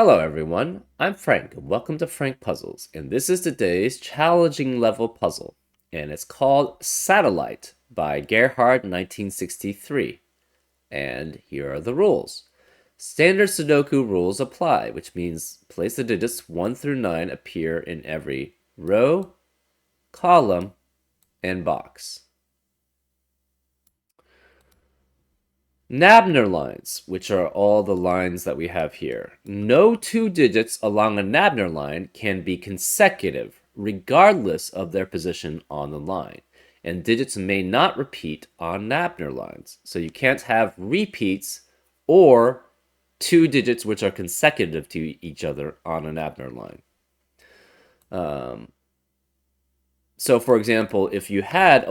Hello everyone, I'm Frank and welcome to Frank Puzzles, and this is today's challenging level puzzle, and it's called Satellite by Gerhard 1963. And here are the rules. Standard Sudoku rules apply, which means place the digits 1 through 9 appear in every row, column, and box. Nabner lines, which are all the lines that we have here. No two digits along a Nabner line can be consecutive, regardless of their position on the line. And digits may not repeat on Nabner lines. So you can't have repeats or two digits which are consecutive to each other on a Nabner line. So, for example, if you had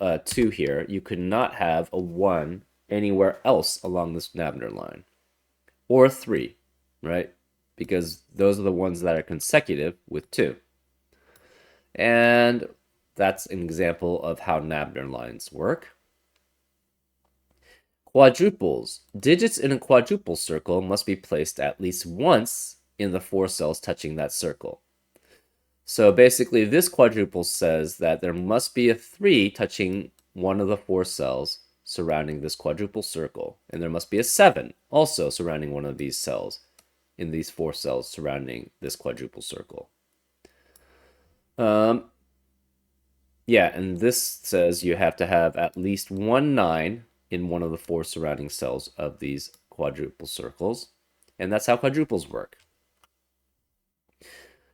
a 2 here, you could not have a 1 anywhere else along this Nabner line. Or 3, right? Because those are the ones that are consecutive with 2. And that's an example of how Nabner lines work. Quadruples. Digits in a quadruple circle must be placed at least once in the 4 cells touching that circle. So basically, this quadruple says that there must be a 3 touching one of the 4 cells surrounding this quadruple circle, and there must be a 7 also surrounding one of these cells in these 4 cells surrounding this quadruple circle. Yeah, and this says you have to have at least one 9 in one of the 4 surrounding cells of these quadruple circles, and that's how quadruples work.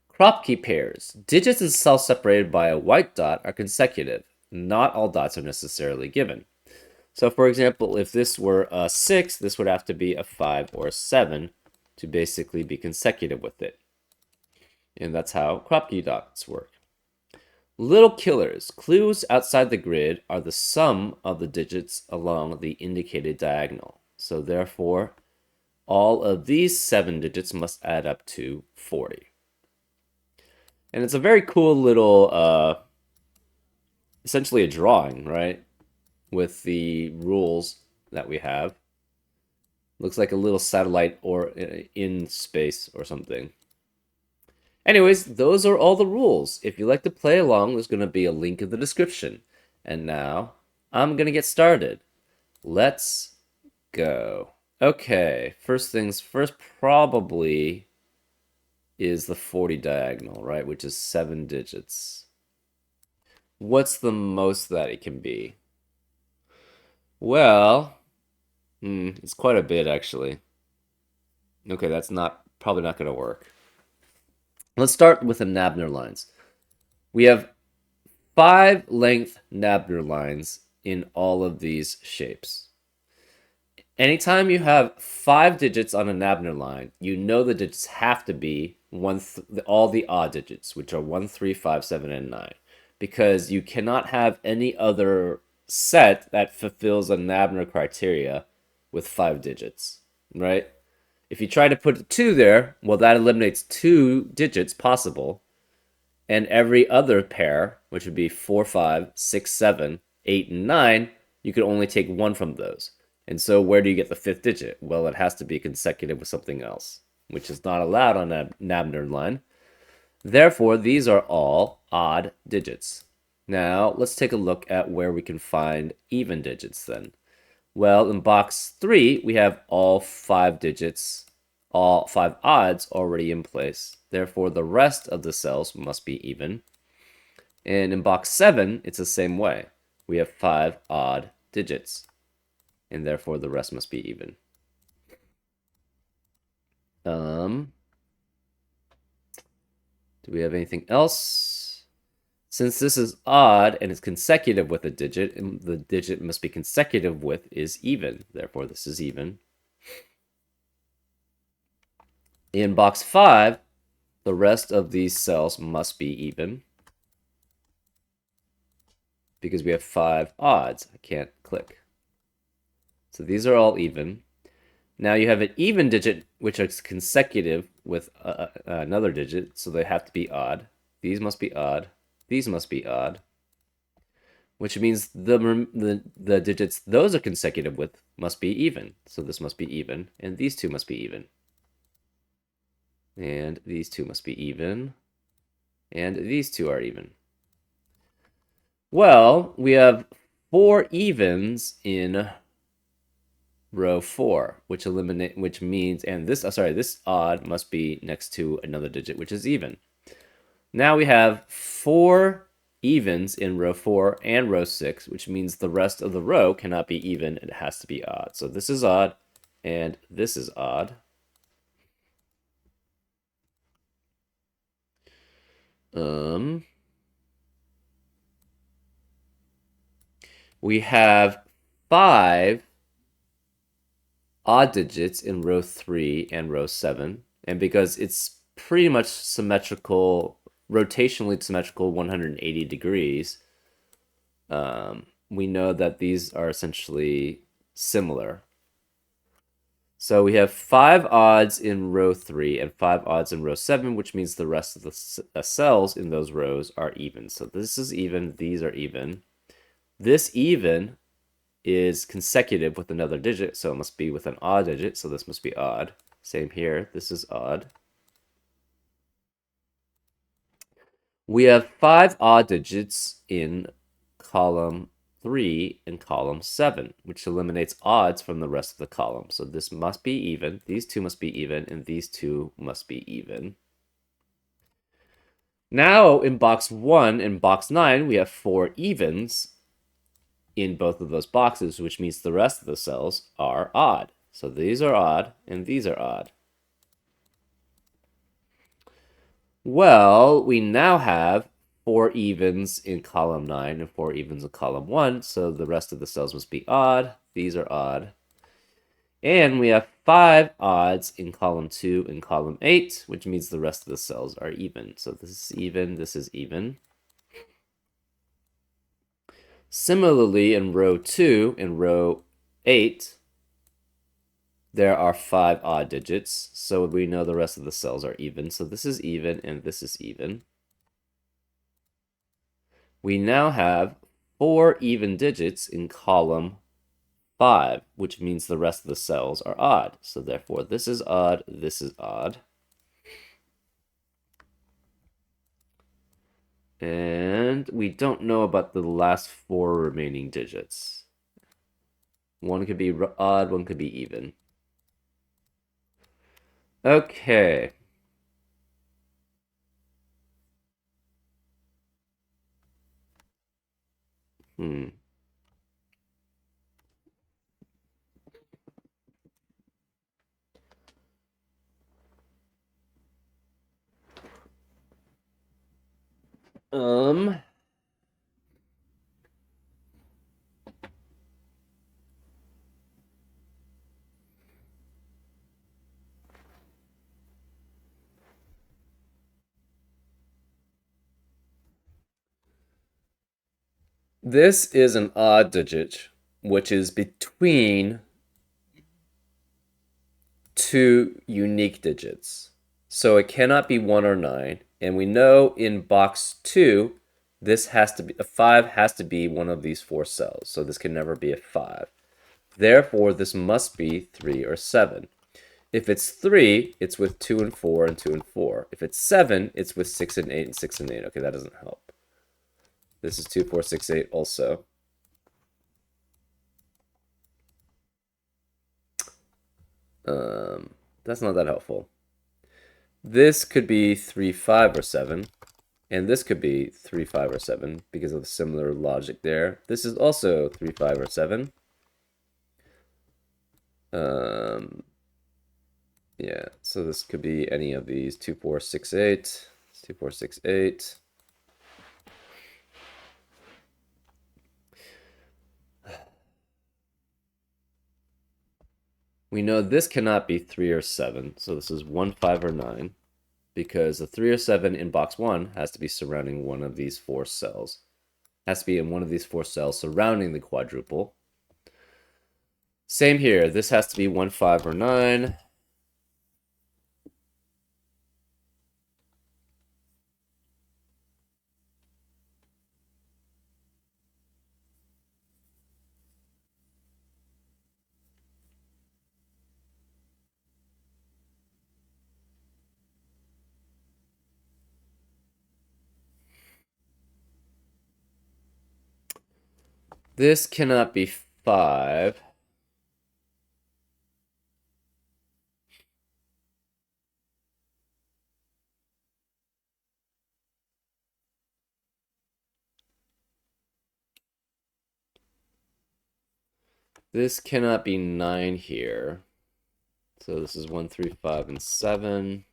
Crop key pairs. Digits in cells separated by a white dot are consecutive. Not all dots are necessarily given. So for example, if this were a 6, this would have to be a 5 or a 7 to basically be consecutive with it. And that's how crop key dots work. Little killers. Clues outside the grid are the sum of the digits along the indicated diagonal. So therefore, all of these 7 digits must add up to 40. And it's a very cool little, essentially a drawing, right? With the rules that we have. Looks like a little satellite or in space or something. Anyways, those are all the rules. If you'd like to play along, there's going to be a link in the description. And now, I'm going to get started. Let's go. Okay, first things first, probably is the 40 diagonal, right? Which is 7 digits. What's the most that it can be? Well, it's quite a bit, actually. Okay, that's probably not going to work. Let's start with the Nabner lines. We have 5 length Nabner lines in all of these shapes. Anytime you have 5 digits on a Nabner line, you know the digits have to be all the odd digits, which are 1, 3, 5, 7, and 9. Because you cannot have any other set that fulfills a Nabner criteria with 5 digits, right? If you try to put a 2 there, well, that eliminates 2 digits possible. And every other pair, which would be 4, 5, 6, 7, 8, and 9, you could only take 1 from those. And so where do you get the 5th digit? Well, it has to be consecutive with something else, which is not allowed on a Nabner line. Therefore, these are all odd digits. Now, let's take a look at where we can find even digits then. Well, in box 3, we have all 5 digits, all 5 odds already in place. Therefore, the rest of the cells must be even. And in box 7, it's the same way. We have 5 odd digits, and therefore the rest must be even. Do we have anything else? Since this is odd and it's consecutive with a digit, and the digit it must be consecutive with is even. Therefore, this is even. In box 5, the rest of these cells must be even, because we have 5 odds. I can't click. So these are all even. Now you have an even digit, which is consecutive with another digit, so they have to be odd. These must be odd. These must be odd. Which means the digits those are consecutive with must be even. So this must be even, and these two must be even. And these two must be even. And these two are even. Well, we have 4 evens in row 4, which means, and this, this odd must be next to another digit, which is even. Now we have 4 evens in row 4 and row 6, which means the rest of the row cannot be even, it has to be odd. So this is odd, and this is odd. We have 5 odd digits in row 3 and row 7. And because it's pretty much symmetrical, rotationally symmetrical 180 degrees, we know that these are essentially similar. So we have 5 odds in row 3 and 5 odds in row 7, which means the rest of the cells in those rows are even. So this is even, these are even. This even is consecutive with another digit, so it must be with an odd digit, so this must be odd. Same here, this is odd. We have 5 odd digits in column 3 and column 7, which eliminates odds from the rest of the column. So this must be even, these two must be even, and these two must be even. Now in box 1 and box 9, we have 4 evens in both of those boxes, which means the rest of the cells are odd. So these are odd, and these are odd. Well, we now have 4 evens in column 9 and 4 evens in column 1, so the rest of the cells must be odd. These are odd. And we have 5 odds in column 2 and column 8, which means the rest of the cells are even. So this is even, this is even. Similarly, in row 2 and row 8, there are 5 odd digits, so we know the rest of the cells are even. So this is even, and this is even. We now have 4 even digits in column 5, which means the rest of the cells are odd. So therefore, this is odd, this is odd. And we don't know about the last 4 remaining digits. One could be odd, one could be even. Okay. Hmm. Um, this is an odd digit, which is between 2 unique digits. So it cannot be 1 or 9. And we know in box 2, this has to be, a 5 has to be one of these 4 cells. So this can never be a 5. Therefore, this must be 3 or 7. If it's 3, it's with 2 and 4 and 2 and 4. If it's 7, it's with 6 and 8 and 6 and 8. Okay, that doesn't help. This is 2, 4, 6, 8 also. That's not that helpful. This could be 3, 5, or 7. And this could be 3, 5, or 7 because of the similar logic there. This is also 3, 5, or 7. Yeah, so this could be any of these 2, 4, 6, 8. 2, 4, 6, 8. We know this cannot be 3 or 7, so this is 1, 5, or 9, because the 3 or 7 in box 1 has to be surrounding one of these 4 cells. Has to be in one of these 4 cells surrounding the quadruple. Same here, this has to be 1, 5, or 9. This cannot be 5. This cannot be 9 here. So this is 1, 3, 5, and 7.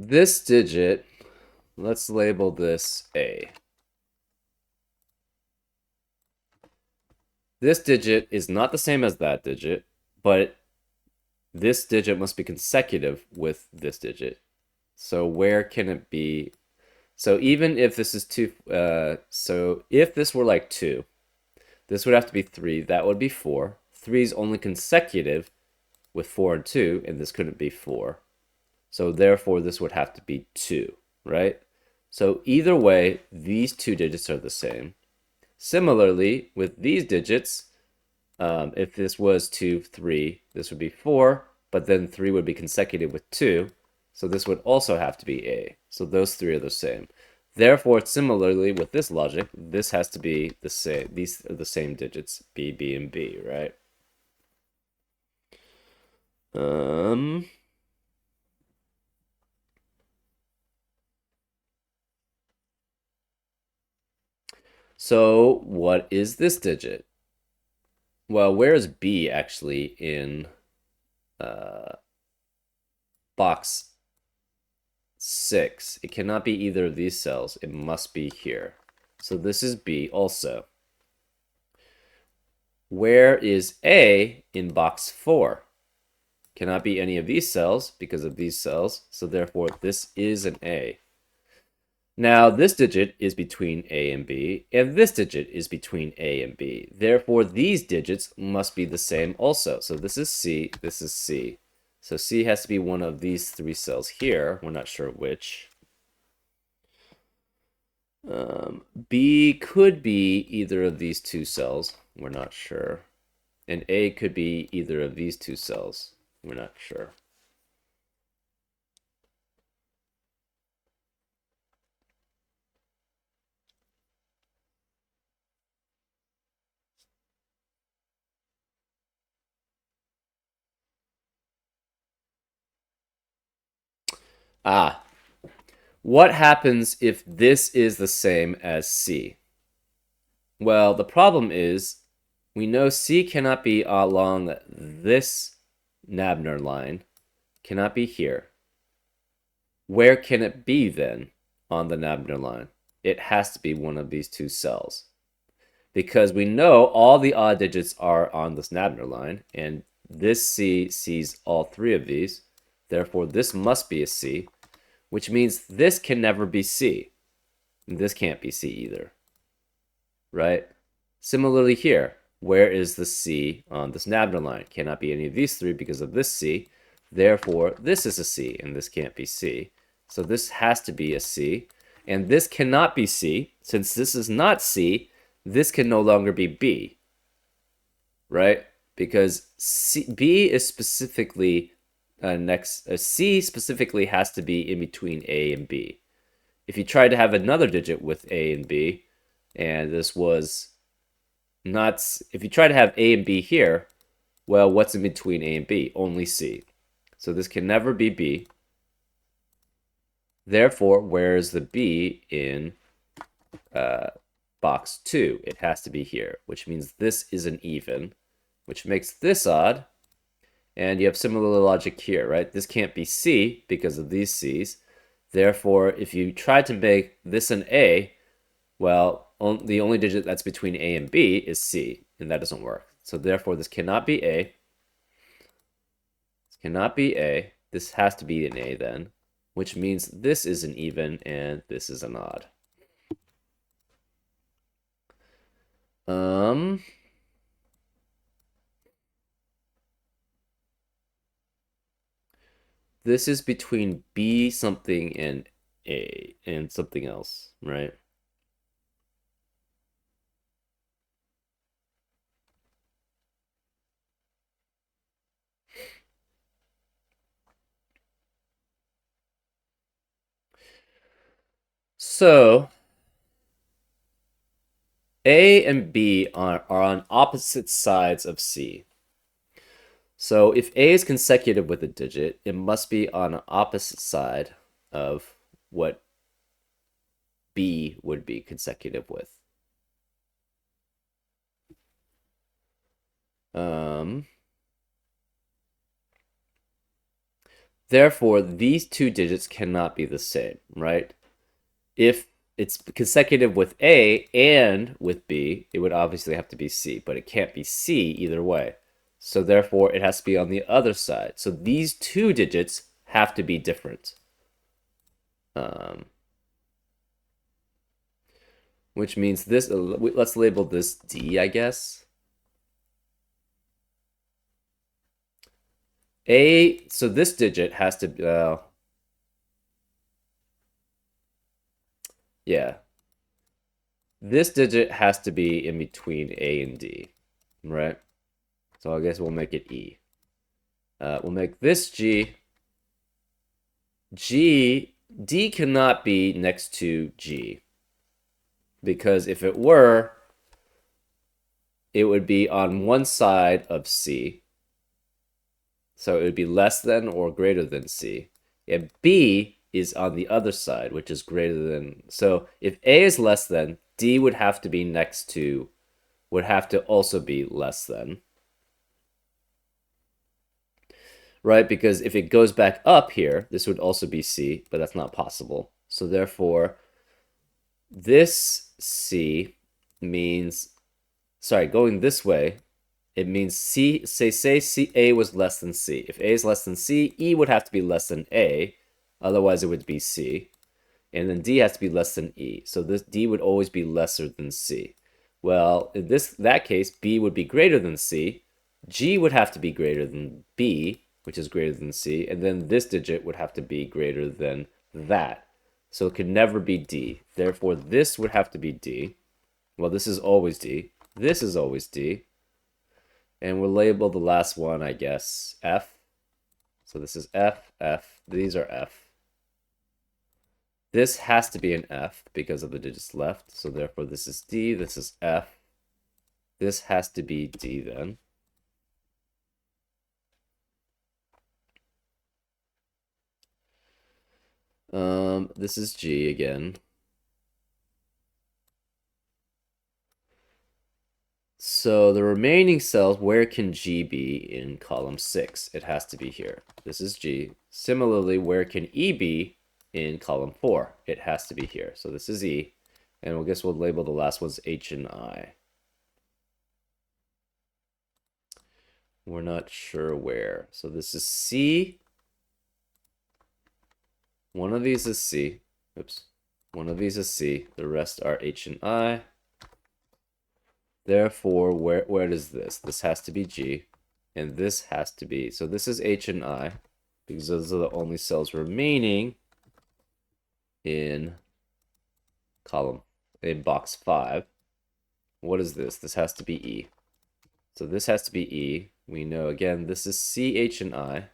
This digit, let's label this A. This digit is not the same as that digit, but this digit must be consecutive with this digit. So where can it be? So even if this is 2, so if this were like 2, this would have to be 3. That would be 4. 3 is only consecutive with 4 and 2, and this couldn't be 4. So therefore, this would have to be 2, right? So either way, these two digits are the same. Similarly, with these digits, if this was 2, 3, this would be 4, but then 3 would be consecutive with 2. So this would also have to be A. So those three are the same. Therefore, similarly with this logic, this has to be the same. These are the same digits, B, B, and B, right? Um, so what is this digit? Well, where is B actually in uh, box 6? It cannot be either of these cells. It must be here. So this is B also. Where is A in box 4? Cannot be any of these cells because of these cells. So therefore, this is an A. Now, this digit is between A and B, and this digit is between A and B. Therefore, these digits must be the same also. So this is C, this is C. So C has to be one of these 3 cells here. We're not sure which. B could be either of these 2 cells. We're not sure. And A could be either of these 2 cells. We're not sure. Ah, what happens if this is the same as C? Well, the problem is we know C cannot be along this Nabner line, cannot be here. Where can it be then on the Nabner line? It has to be one of these 2 cells. Because we know all the odd digits are on this Nabner line, and this C sees all 3 of these. Therefore, this must be a C, which means this can never be C. And this can't be C either, right? Similarly here, where is the C on this Nabner line? Cannot be any of these 3 because of this C. Therefore, this is a C, and this can't be C. So this has to be a C. And this cannot be C. Since this is not C, this can no longer be B, right? Because B is specifically C specifically has to be in between A and B. If you tried to have another digit with A and B, and this was not, if you try to have A and B here, well, what's in between A and B? Only C. So this can never be B. Therefore, where's the B in box 2? It has to be here, which means this is an even, which makes this odd. And you have similar logic here, right? This can't be C because of these C's. Therefore, if you try to make this an A, well, the only digit that's between A and B is C, and that doesn't work. So therefore, this cannot be A. This cannot be A. This has to be an A then, which means this is an even and this is an odd. Um, This is between B something and A and something else, right? So A and B are on opposite sides of C. So if A is consecutive with a digit, it must be on an opposite side of what B would be consecutive with. Um, Therefore, these two digits cannot be the same, right? If it's consecutive with A and with B, it would obviously have to be C, but it can't be C either way. So therefore, it has to be on the other side. So these two digits have to be different. Um, which means this, let's label this D, I guess. So this digit has to, yeah, this digit has to be in between A and D, right? So I guess we'll make it E. We'll make this G. D cannot be next to G. Because if it were, it would be on one side of C. So it would be less than or greater than C. And B is on the other side, which is greater than. So if A is less than, D would have to be next to, would have to also be less than. Right? Because if it goes back up here, this would also be C, but that's not possible. So therefore, this C means, sorry, going this way, it means C, say C, A was less than C. If A is less than C, E would have to be less than A, otherwise it would be C. And then D has to be less than E. So this D would always be lesser than C. Well, in that case, B would be greater than C. G would have to be greater than B, which is greater than C, and then this digit would have to be greater than that. So it could never be D. Therefore, this would have to be D. Well, this is always D. This is always D. And we'll label the last one, I guess, F. So this is F, F. These are F. This has to be an F because of the digits left. So therefore, this is D. This is F. This has to be D then. This is G again. So the remaining cells, where can G be in column 6? It has to be here. This is G. Similarly, where can E be in column 4? It has to be here. So this is E. And I guess we'll label the last ones H and I. We're not sure where. So this is C. One of these is C. Oops. One of these is C. The rest are H and I. Therefore, where is this? This has to be G. And this has to be... So this is H and I. Because those are the only cells remaining in column... in box 5. What is this? This has to be E. So this has to be E. We know, again, this is C, H, and I.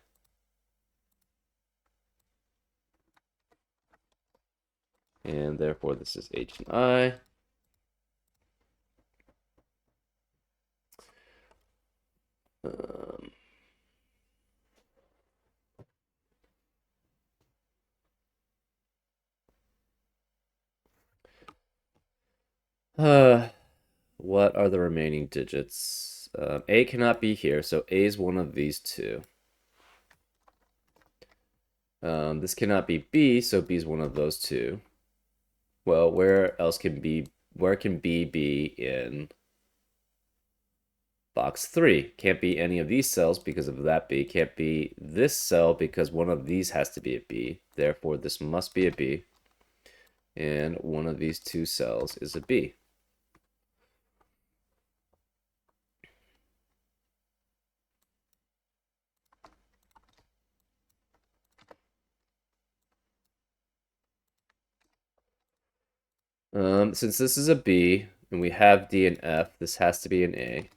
And therefore, this is H and I. Um, what are the remaining digits? A cannot be here, so A is one of these two. This cannot be B, so B is one of those two. Well, where else can B? Where can B be in box 3? Can't be any of these cells because of that B. Can't be this cell because one of these has to be a B. Therefore, this must be a B. And one of these two cells is a B. Since this is a B and we have D and F, this has to be an A.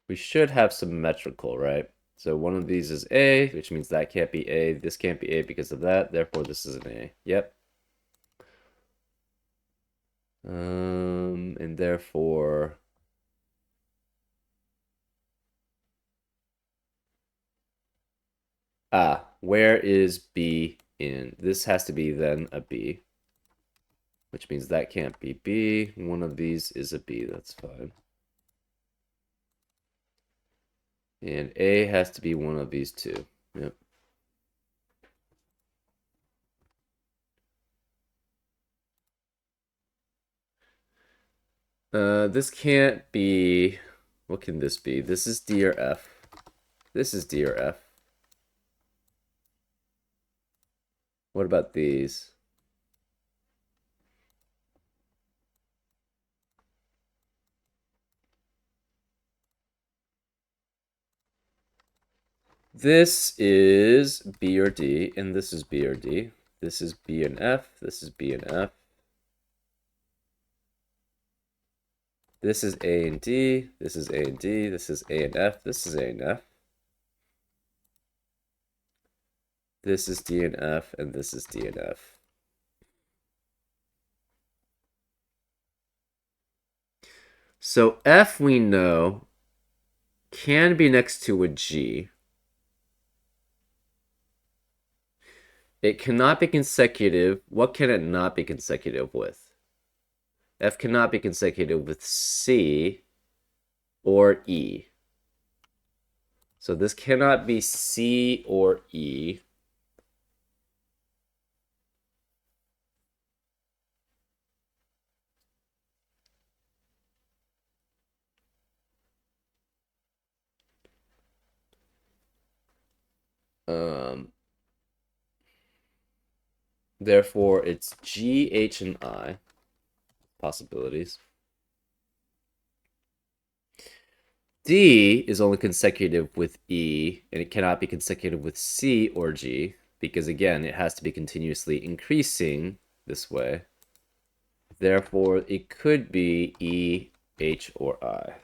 We should have symmetrical, right? So one of these is A, which means that can't be A. This can't be A because of that. Therefore, this is an A. Yep. And therefore, where is B in? This has to be then a B, which means that can't be B. One of these is a B. That's fine. And A has to be one of these two. Yep. This can't be. What can this be? This is D or F. This is D or F. What about these? This is B or D, and this is B or D. This is B and F. This is B and F. This is A and D. This is A and D. This is A and F. This is A and F. This is D and F, and this is D and F. So F, we know, can be next to a G. It cannot be consecutive. What can it not be consecutive with? F cannot be consecutive with C or E. So this cannot be C or E. Therefore, it's G, H, and I possibilities. D is only consecutive with E, and it cannot be consecutive with C or G, because again, it has to be continuously increasing this way. Therefore, it could be E, H, or I.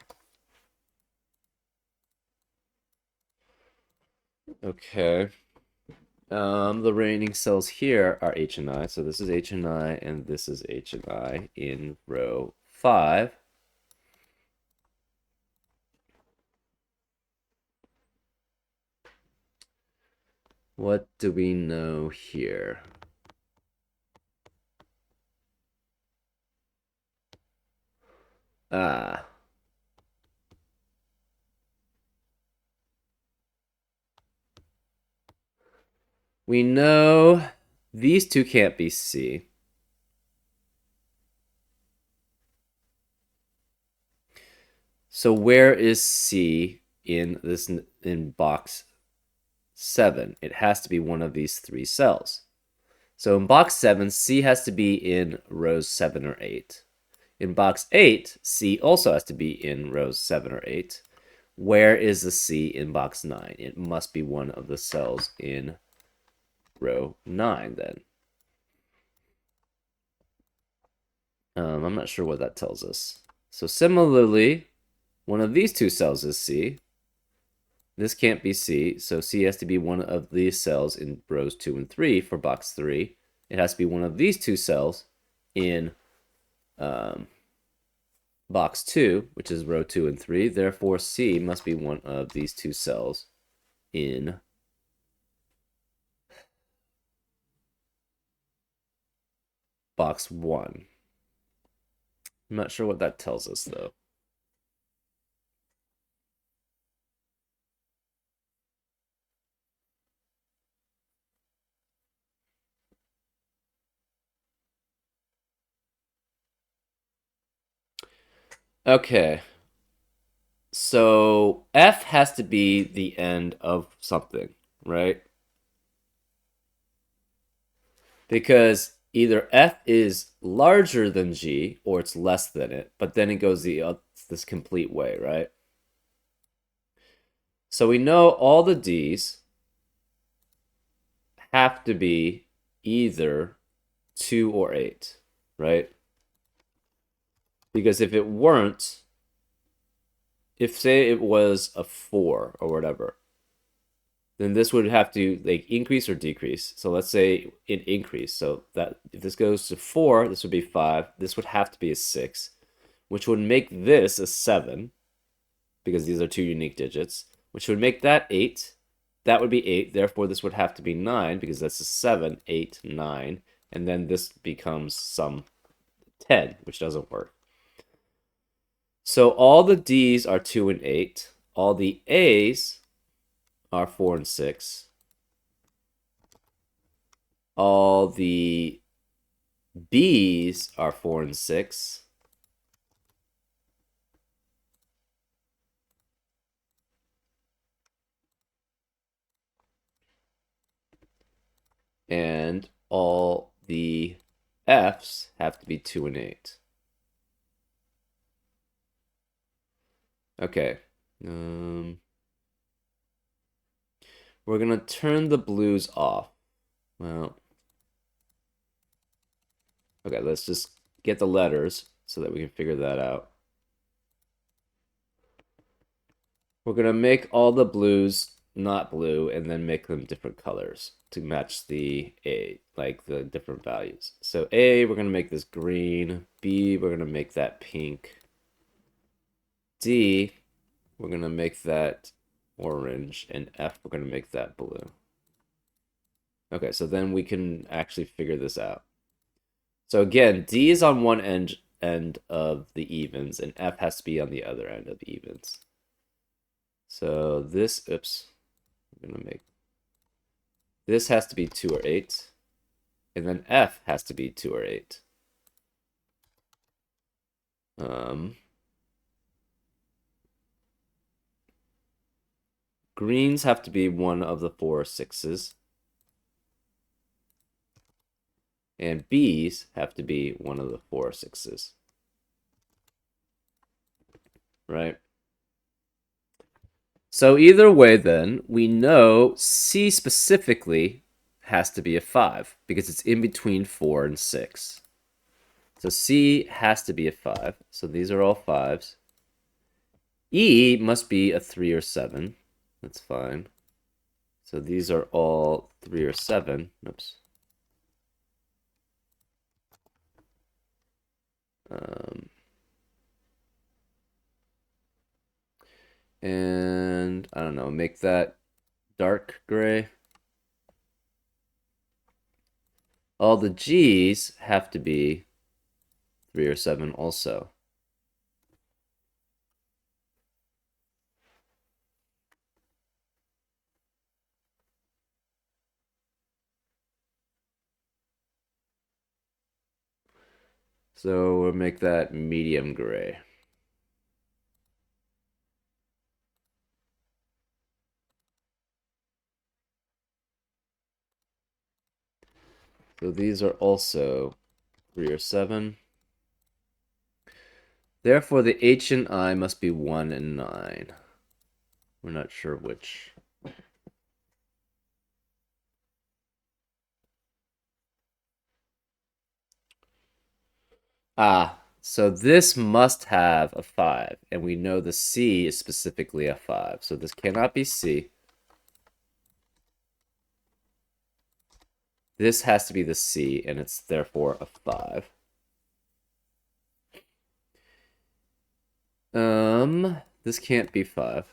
Okay. The remaining cells here are H and I, so this is H and I, and this is H and I in row 5. What do we know here? We know these two can't be C. So where is C in this in box 7? It has to be one of these 3 cells. So in box 7, C has to be in rows 7 or 8. In box 8, C also has to be in rows 7 or 8. Where is the C in box 9? It must be one of the cells in row 9 then. I'm not sure what that tells us. So similarly, one of these 2 cells is C. This can't be C, so C has to be one of these cells in rows 2 and 3 for box 3. It has to be one of these 2 cells in box 2, which is row 2 and 3. Therefore, C must be one of these 2 cells in box 1. I'm not sure what that tells us, though. Okay. So F has to be the end of something, right? Because either F is larger than G or it's less than it, but then it goes this complete way, right? So we know all the D's have to be either 2 or 8, right? Because if it weren't, if say it was a 4 or whatever, then this would have to like increase or decrease. So let's say it increased. So that if this goes to 4, this would be 5. This would have to be a 6, which would make this a 7 because these are two unique digits, which would make that 8. That would be 8. Therefore, this would have to be 9 because that's a 7, 8, 9. And then this becomes some 10, which doesn't work. So all the D's are 2 and 8. All the A's are 4 and 6. All the B's are 4 and 6. And all the F's have to be 2 and 8. Okay. We're going to turn the blues off. Well, okay, let's just get the letters so that we can figure that out. We're going to make all the blues not blue and then make them different colors to match the A, like the different values. So A, we're going to make this green. B, we're going to make that pink. D, we're going to make that orange. And F, we're going to make that blue. Okay, so then we can actually figure this out. So again, D is on one end of the evens, and F has to be on the other end of the evens. So this, I'm gonna make this has to be 2 or 8, and then F has to be 2 or 8. Greens have to be one of the 4 6s. And B's have to be one of the 4 6s. Right? So either way, then, we know C specifically has to be a 5 because it's in between 4 and 6. So C has to be a 5. So these are all 5s. E must be a 3 or 7. That's fine. So these are all 3 or 7. Oops. And I don't know, make that dark gray. All the G's have to be 3 or 7 also. So we'll make that medium gray. So these are also 3 or 7. Therefore, the H and I must be 1 and 9. We're not sure which. Ah, so this must have a 5, and we know the C is specifically a 5. So this cannot be C. This has to be the C, and it's therefore a 5. This can't be 5.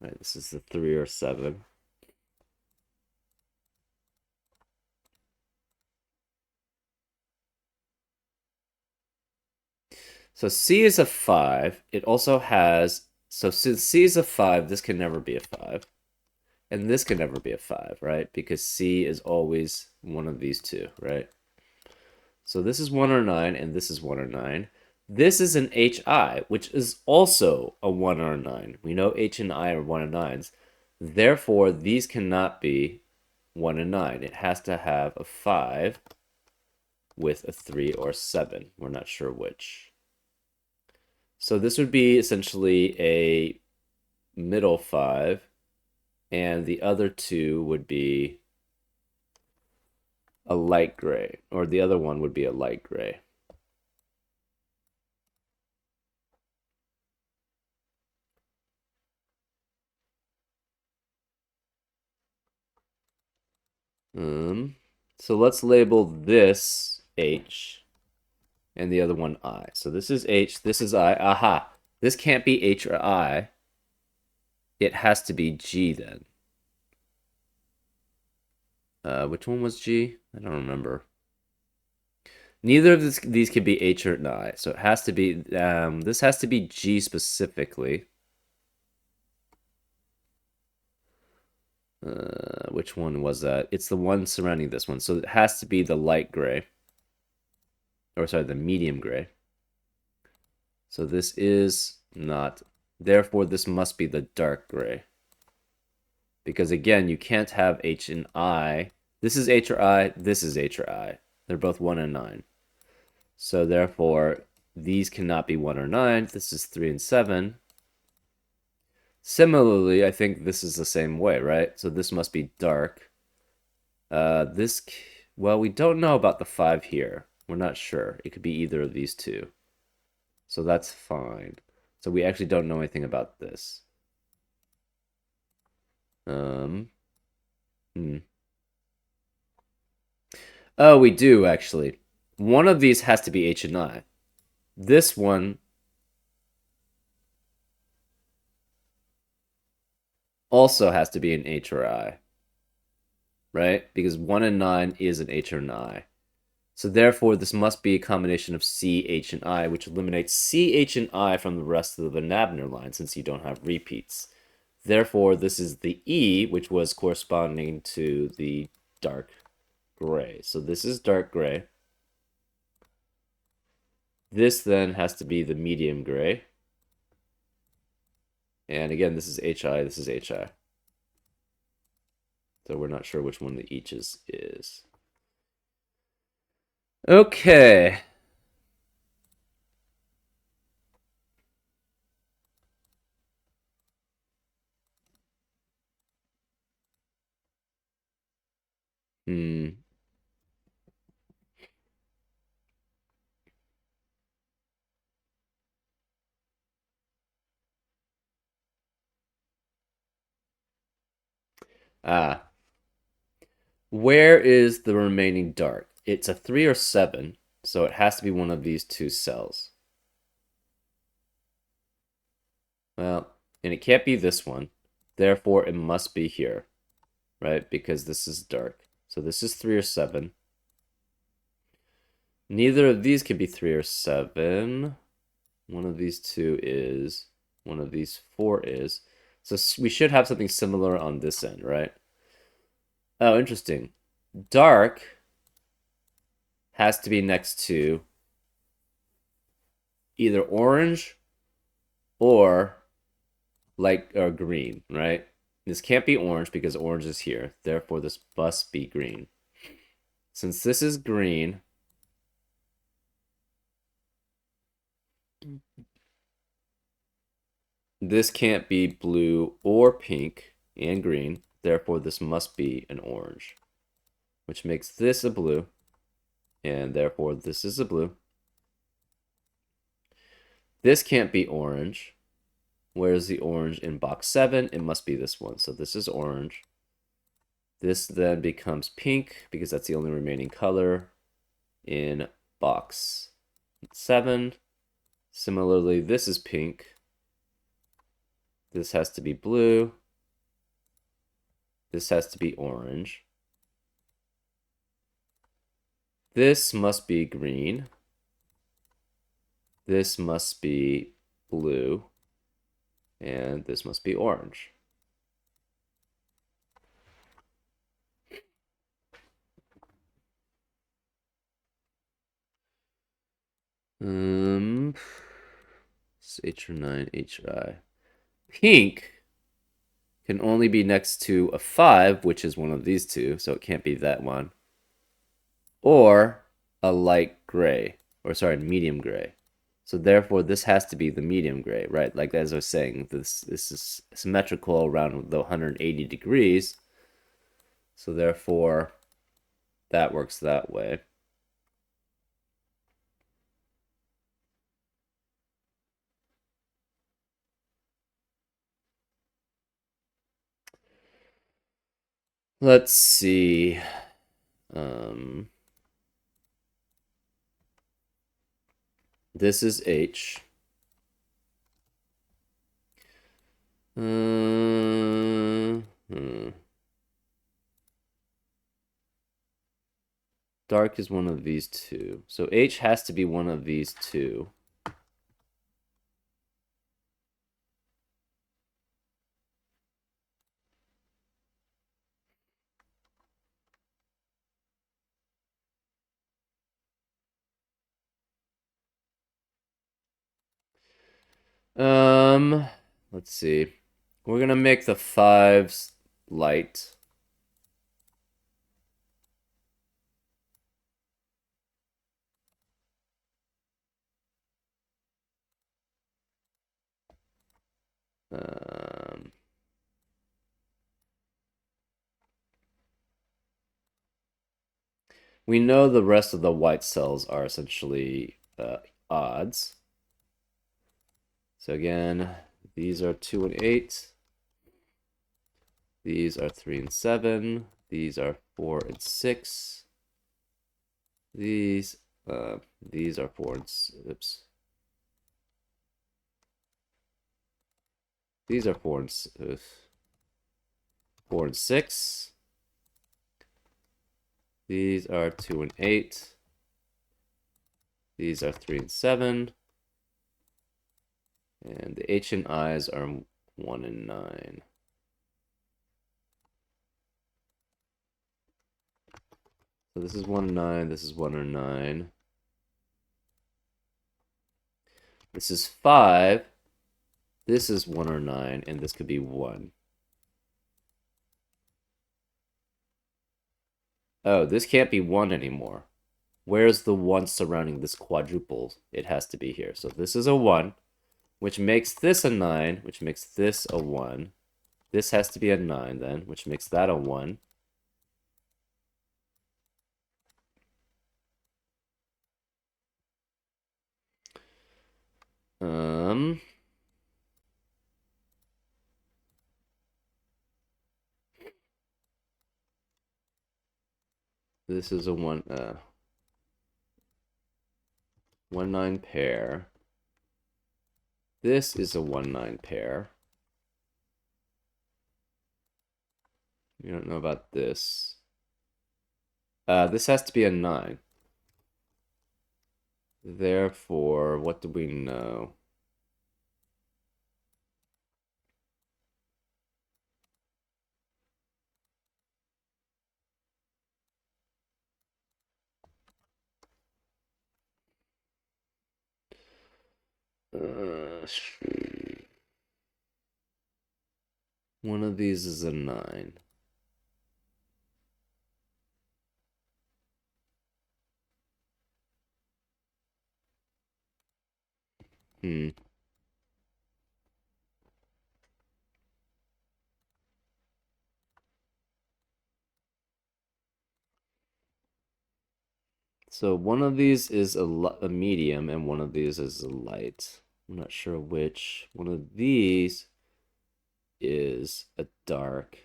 Right, this is the 3 or 7. So C is a 5. It also has... So since C is a 5, this can never be a 5. And this can never be a 5, right? Because C is always one of these two, right? So this is 1 or 9, and this is 1 or 9. This is an HI, which is also a 1 or a 9. We know H and I are 1 and 9s. Therefore, these cannot be 1 and 9. It has to have a 5 with a 3 or 7. We're not sure which. So this would be essentially a middle 5 and the other two would be a light gray, or the other one would be a light gray. So let's label this H and the other one I. So this is H, this is I. Aha! This can't be H or I. It has to be G then. Which one was G? I don't remember. Neither of these could be H or I. So it has to be, this has to be G specifically. Which one was that? It's the one surrounding this one. So it has to be the light gray. Or sorry, the medium gray. So this is not. Therefore, this must be the dark gray. Because again, you can't have H and I. This is H or I. This is H or I. They're both 1 and 9. So therefore, these cannot be 1 or 9. This is 3 and 7. Similarly, I think this is the same way, right? So this must be dark. Well, we don't know about the 5 here. We're not sure. It could be either of these two. So that's fine. So we actually don't know anything about this. Oh, we do, actually. One of these has to be H and I. This one also has to be an H or I. Right? Because 1 and 9 is an H or an I. So therefore, this must be a combination of C, H, and I, which eliminates C, H, and I from the rest of the Nabner line, since you don't have repeats. Therefore, this is the E, which was corresponding to the dark gray. So this is dark gray. This then has to be the medium gray. And again, this is HI, this is HI. So we're not sure which one the each is. Okay. Ah. Where is the remaining dark? It's a 3 or 7, so it has to be one of these two cells. Well, and it can't be this one. Therefore, it must be here, right? Because this is dark. So this is 3 or 7. Neither of these can be 3 or 7. One of these two is. One of these 4 is. So we should have something similar on this end, right? Oh, interesting. Dark has to be next to either orange or light or green, right? This can't be orange because orange is here. Therefore, this must be green. Since this is green, this can't be blue or pink and green. Therefore, this must be an orange, which makes this a blue, and therefore this is a blue. This can't be orange. Where's the orange in box 7? It must be this one. So this is orange. This then becomes pink because that's the only remaining color in box 7. Similarly, this is pink. This has to be blue. This has to be orange. This must be green. This must be blue. And this must be orange. It's H or 9, HI. Pink can only be next to a 5, which is one of these two, so it can't be that one. Or a light gray, or sorry, medium gray. So therefore, this has to be the medium gray, right? Like as I was saying, this is symmetrical around the 180 degrees. So therefore, that works that way. Let's see. Um, this is H. Hmm. Dark is one of these two. So H has to be one of these two. Let's see. We're gonna make the fives light. Um, we know the rest of the white cells are essentially odds. So again, these are 2 and 8. These are 3 and 7. These are 4 and 6. These are 4 and oops. These are 4 and 4 and 6. These are 2 and 8. These are 3 and 7. And the H and I's are 1 and 9. So this is 1 and 9. This is 1 and 9. This is 5. This is 1 or 9. And this could be 1. Oh, this can't be 1 anymore. Where's the 1 surrounding this quadruple? It has to be here. So this is a 1, which makes this a 9, which makes this a 1. This has to be a 9 then, which makes that a 1. Um, this is a 1-9 pair. This is a 1-9 pair. We don't know about this. This has to be a 9. Therefore, what do we know? One of these is a 9. Hmm. So one of these is a medium and one of these is a light. I'm not sure which. One of these is a dark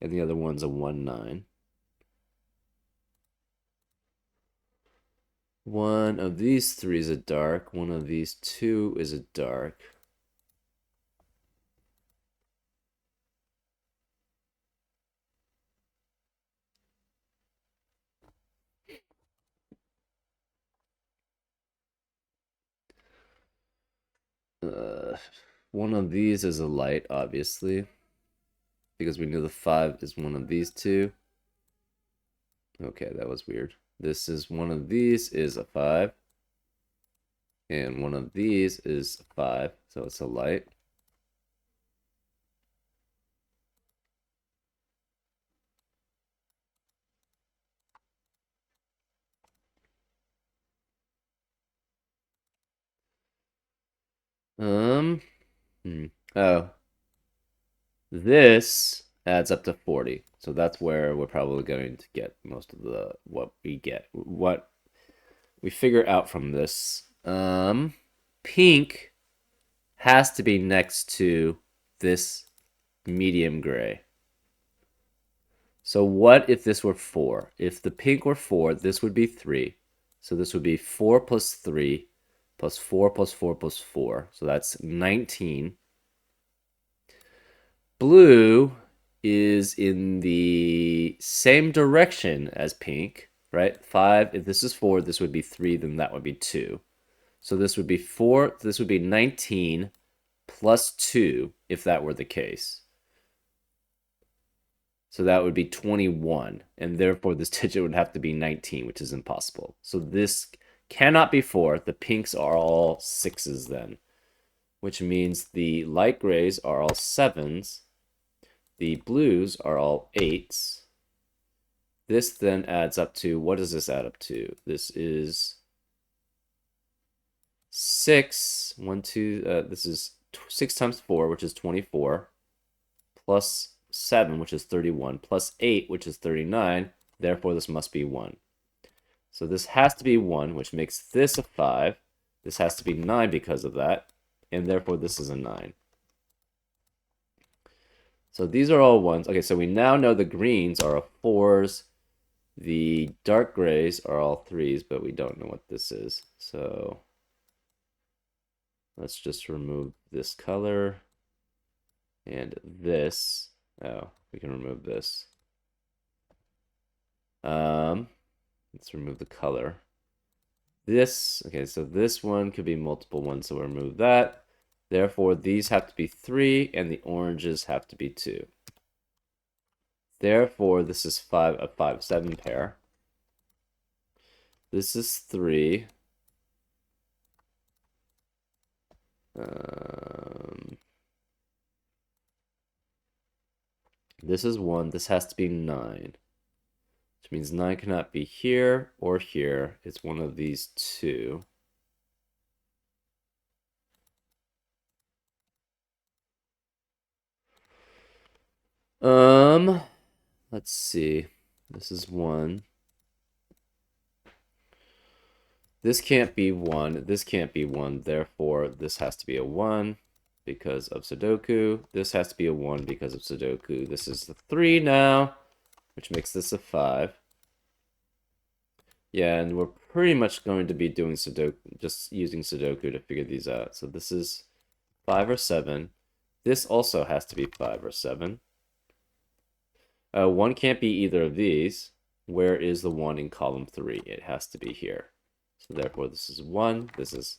and the other one's a 1-9. One of these three is a dark. One of these two is a dark. Uh, one of these is a light, obviously, because we knew the 5 is one of these two. Okay, that was weird. This is one of these is a 5. And one of these is a 5, so it's a light. Um, oh, this adds up to 40. So that's where we're probably going to get most of the what we get. What we figure out from this. Pink has to be next to this medium gray. So what if this were 4? If the pink were 4, this would be 3. So this would be 4 plus 3 plus 4 plus 4 plus 4. So that's 19. Blue is in the same direction as pink, right? 5, if this is 4, this would be 3, then that would be 2. So this would be 4, this would be 19 plus 2 if that were the case. So that would be 21, and therefore this digit would have to be 19, which is impossible. So this cannot be 4. The pinks are all 6s then, which means the light grays are all 7s. The blues are all 8s. This then adds up to, what does this add up to? This is 6. 1, 2, this is 6 times 4, which is 24, plus 7, which is 31, plus 8, which is 39. Therefore, this must be 1. So this has to be 1, which makes this a 5. This has to be 9 because of that, and therefore this is a 9. So these are all 1s. Okay, so we now know the greens are all 4s. The dark grays are all 3s, but we don't know what this is. So let's just remove this color and this. Oh, we can remove this. Let's remove the color. This, okay, so this one could be multiple ones, so we'll remove that. Therefore, these have to be 3, and the oranges have to be 2. Therefore, this is a 5, 7 pair. This is 3. This is 1. This has to be 9. Which means 9 cannot be here or here. It's one of these two. Let's see. This is 1. This can't be 1. This can't be 1. Therefore, this has to be a 1 because of Sudoku. This has to be a 1 because of Sudoku. This is the 3 now, which makes this a 5. Yeah, and we're pretty much going to be doing Sudoku, just using Sudoku to figure these out. So this is 5 or 7. This also has to be 5 or 7. 1 can't be either of these. Where is the 1 in column 3? It has to be here. So therefore, this is 1. This is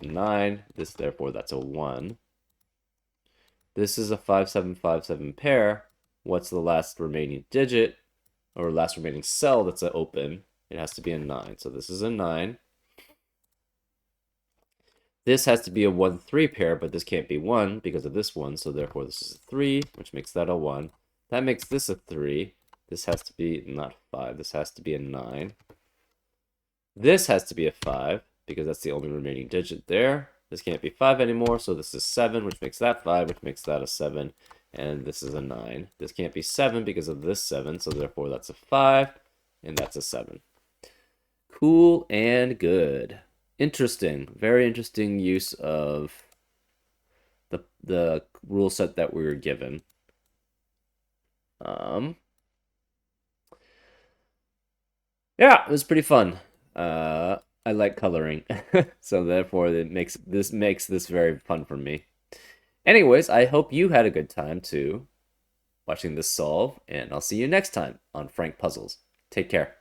9. This, therefore, that's a 1. This is a 5, 7, 5, 7 pair. What's the last remaining digit, or last remaining cell that's open? It has to be a 9. So this is a 9. This has to be a 1, 3 pair, but this can't be 1 because of this one. So therefore, this is a 3, which makes that a 1. That makes this a 3. This has to be not 5. This has to be a 9. This has to be a 5 because that's the only remaining digit there. This can't be 5 anymore, so this is 7, which makes that 5, which makes that a 7. And this is a 9. This can't be 7 because of this 7, so therefore that's a 5, and that's a 7. Cool and good. Interesting. Very interesting use of the rule set that we were given. Yeah, it was pretty fun. I like coloring, so therefore it makes this very fun for me. Anyways, I hope you had a good time too watching this solve, and I'll see you next time on Frank Puzzles. Take care.